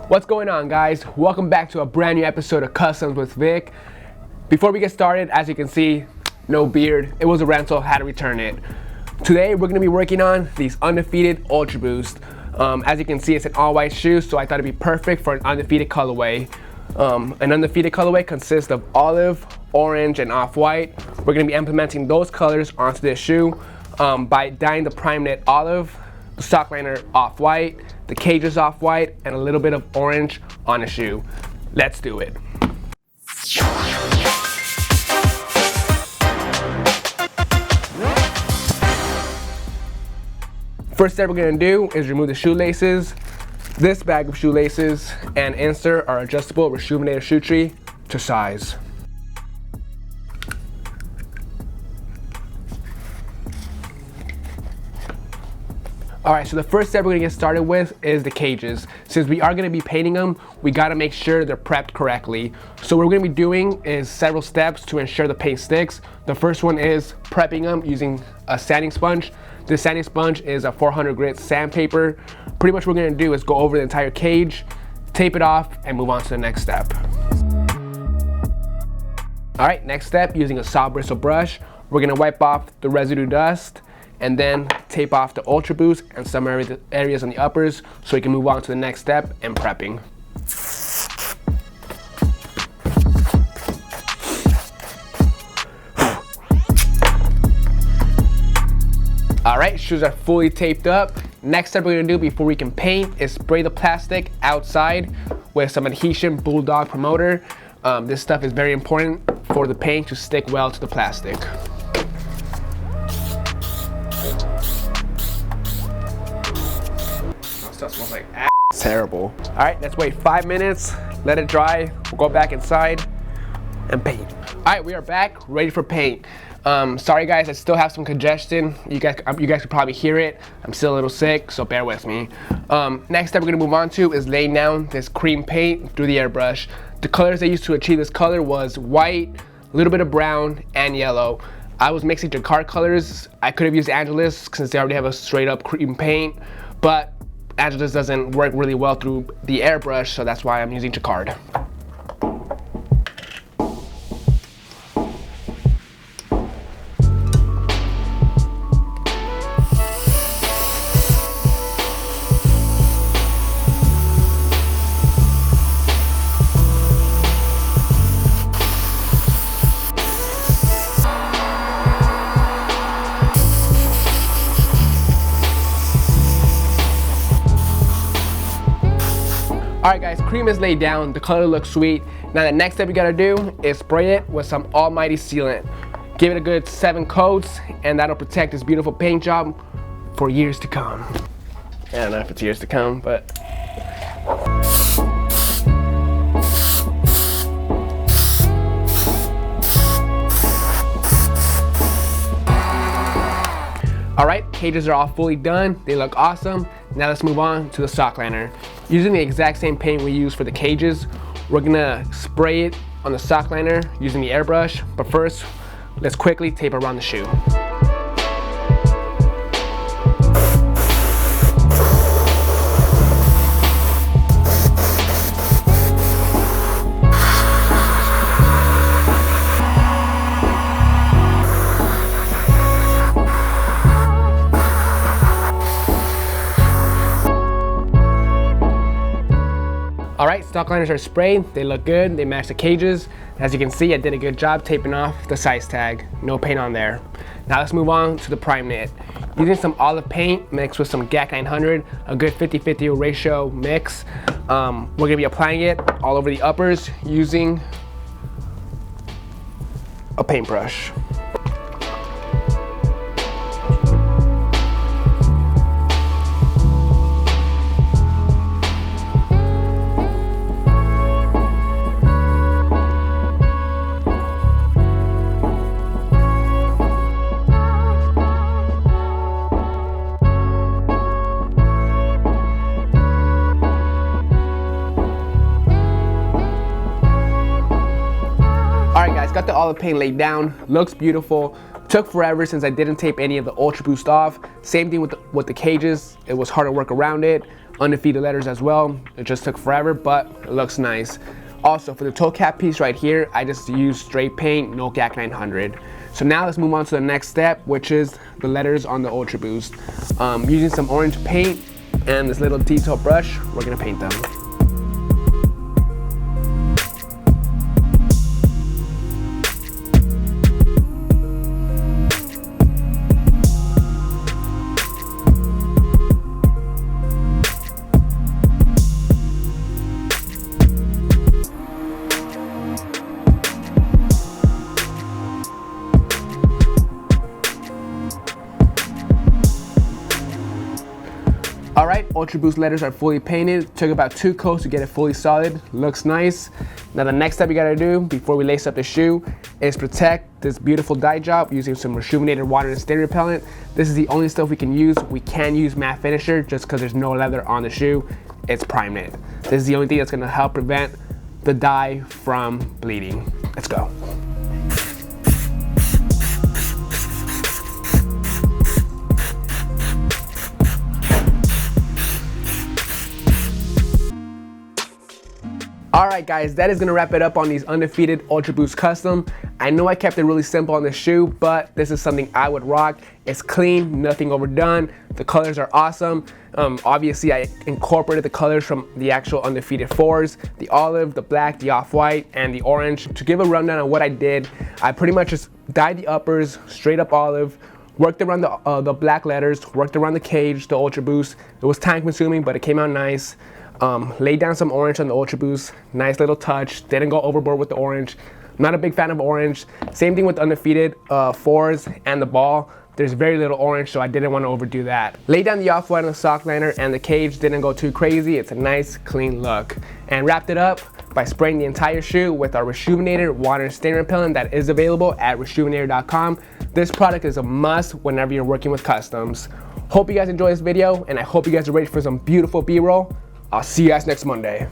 What's going on, guys? Welcome back to a brand new episode of Customs with Vic. Before we get started, as you can see, no beard. It was a rental, had to return it. Today we're going to be working on these Undefeated Ultra Boost. As you can see, it's an all-white shoe, so I thought it'd be perfect for an Undefeated colorway. An Undefeated colorway consists of olive, orange, and off-white. We're going to be implementing those colors onto this shoe by dyeing the primeknit olive, the sock liner off-white, the cages off-white, and a little bit of orange on the shoe. Let's do it. First step we're going to do is remove the shoelaces. This bag of shoelaces and insert our adjustable Rejuvenator shoe tree to size. Alright, so the first step we're going to get started with is the cages. Since we are going to be painting them, we got to make sure they're prepped correctly. So what we're going to be doing is several steps to ensure the paint sticks. The first one is prepping them using a sanding sponge. This sanding sponge is a 400 grit sandpaper. Pretty much what we're going to do is go over the entire cage, tape it off, and move on to the next step. Alright, next step, using a saw bristle brush, we're going to wipe off the residue dust and then tape off the Ultra Boost and some areas on the uppers so we can move on to the next step in prepping. Alright, shoes are fully taped up. Next step we're going to do before we can paint is spray the plastic outside with some adhesion Bulldog promoter. This stuff is very important for the paint to stick well to the plastic. Stuff smells like ass. Terrible. All right, let's wait 5 minutes, let it dry. We'll go back inside and paint. All right, we are back, ready for paint. Sorry guys, I still have some congestion. You guys could probably hear it. I'm still a little sick, so bear with me. Next step we're gonna move on to is laying down this cream paint through the airbrush. The colors I used to achieve this color was white, a little bit of brown, and yellow. I was mixing Jacquard colors. I could have used Angelus since they already have a straight up cream paint, but Angelus doesn't work really well through the airbrush, so that's why I'm using Jacquard. Alright guys, cream is laid down, the color looks sweet. Now the next step we gotta do is spray it with some almighty sealant. Give it a good 7 coats and that'll protect this beautiful paint job for years to come. I don't know if it's years to come, but... Alright, cages are all fully done. They look awesome. Now let's move on to the sock liner. Using the exact same paint we use for the cages, we're gonna spray it on the sock liner using the airbrush. But first, let's quickly tape around the shoe. Alright, stock liners are sprayed, they look good, they match the cages. As you can see, I did a good job taping off the size tag, no paint on there. Now let's move on to the primeknit. Using some olive paint mixed with some GAC 900, a good 50-50 ratio mix. We're gonna be applying it all over the uppers using a paintbrush. Got the olive paint laid down, looks beautiful. Took forever since I didn't tape any of the Ultra Boost off. Same thing with the cages. It was hard to work around it. Undefeated letters as well. It just took forever, but it looks nice. Also, for the toe cap piece right here, I just used straight paint, no GAC 900. So now let's move on to the next step, which is the letters on the Ultra Boost. Using some orange paint and this little detail brush, we're gonna paint them. All right, Ultra Boost letters are fully painted. Took about 2 coats to get it fully solid. Looks nice. Now the next step we gotta do before we lace up the shoe is protect this beautiful dye job using some rejuvenated water and stain repellent. This is the only stuff we can use. We can use matte finisher just because there's no leather on the shoe. It's primeknit. This is the only thing that's gonna help prevent the dye from bleeding. Let's go. Alright guys, that is going to wrap it up on these Undefeated Ultra Boost Custom. I know I kept it really simple on the shoe, but this is something I would rock. It's clean, nothing overdone. The colors are awesome. Obviously I incorporated the colors from the actual Undefeated 4s, the olive, the black, the off-white, and the orange. To give a rundown on what I did, I pretty much just dyed the uppers straight up olive, worked around the black letters, worked around the cage, the Ultra Boost. It was time consuming, but it came out nice. Laid down some orange on the Ultra Boost, nice little touch, didn't go overboard with the orange. Not a big fan of orange. Same thing with Undefeated 4s and the ball. There's very little orange, so I didn't want to overdo that. Laid down the off-white on the sock liner and the cage, didn't go too crazy. It's a nice, clean look. And wrapped it up by spraying the entire shoe with our Rejuvenated water and stain repellent that is available at rejuvenator.com. This product is a must whenever you're working with customs. Hope you guys enjoyed this video, and I hope you guys are ready for some beautiful B-roll. I'll see you guys next Monday.